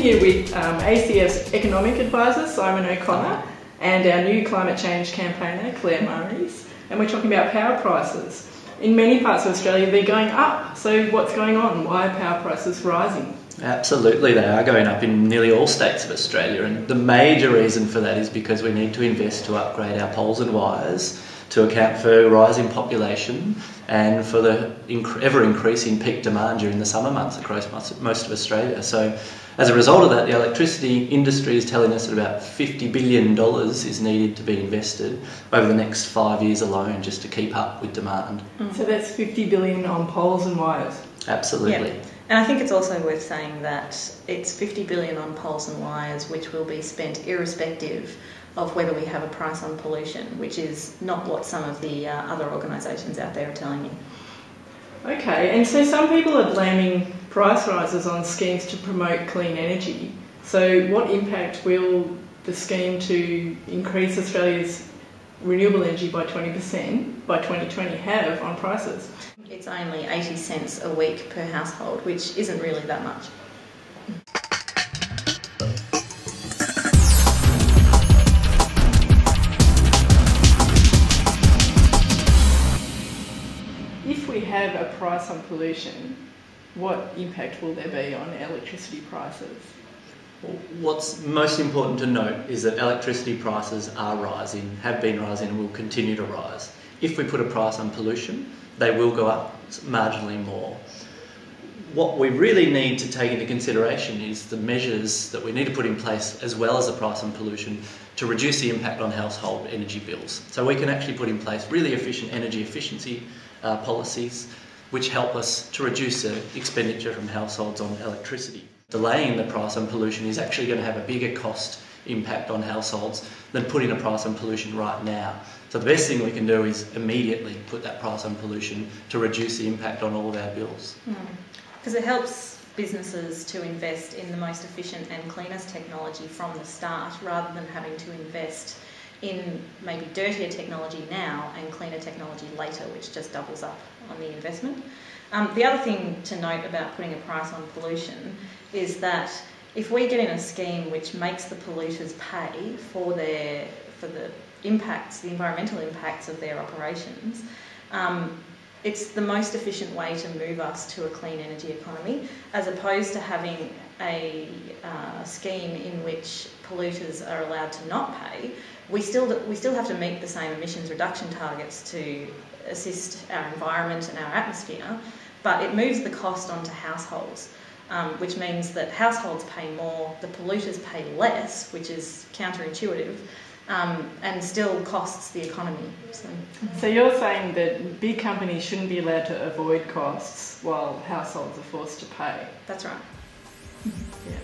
here with ACF's Economic Advisor, Simon O'Connor, and our new climate change campaigner, Claire Murrays, and we're talking about power prices. In many parts of Australia, they're going up. So what's going on? Why are power prices rising? Absolutely, they are going up in nearly all states of Australia, and the major reason for that is because we need to invest to upgrade our poles and wires to account for rising population and for the ever-increasing peak demand during the summer months across most of Australia. So as a result of that, the electricity industry is telling us that about $50 billion is needed to be invested over the next 5 years alone just to keep up with demand. So that's $50 billion on poles and wires? Absolutely. Yeah. And I think it's also worth saying that it's $50 billion on poles and wires, which will be spent irrespective of whether we have a price on pollution, which is not what some of the other organisations out there are telling you. Okay, and so some people are blaming price rises on schemes to promote clean energy. So what impact will the scheme to increase Australia's renewable energy by 20% by 2020 have on prices? It's only 80 cents a week per household, which isn't really that much. If we have a price on pollution, what impact will there be on electricity prices? What's most important to note is that electricity prices are rising, have been rising and will continue to rise. If we put a price on pollution, they will go up marginally more. What we really need to take into consideration is the measures that we need to put in place, as well as the price on pollution, to reduce the impact on household energy bills. So we can actually put in place really efficient energy efficiency policies which help us to reduce the expenditure from households on electricity. Delaying the price on pollution is actually going to have a bigger cost impact on households than putting a price on pollution right now. So the best thing we can do is immediately put that price on pollution to reduce the impact on all of our bills. Because it helps businesses to invest in the most efficient and cleanest technology from the start, rather than having to invest in maybe dirtier technology now and cleaner technology later, which just doubles up on the investment. The other thing to note about putting a price on pollution is that if we get in a scheme which makes the polluters pay for the impacts, the environmental impacts of their operations, it's the most efficient way to move us to a clean energy economy, as opposed to having a scheme in which polluters are allowed to not pay. We still have to meet the same emissions reduction targets to assist our environment and our atmosphere, but it moves the cost onto households, which means that households pay more, the polluters pay less, which is counterintuitive, and still costs the economy. So you're saying that big companies shouldn't be allowed to avoid costs while households are forced to pay? That's right. Yeah.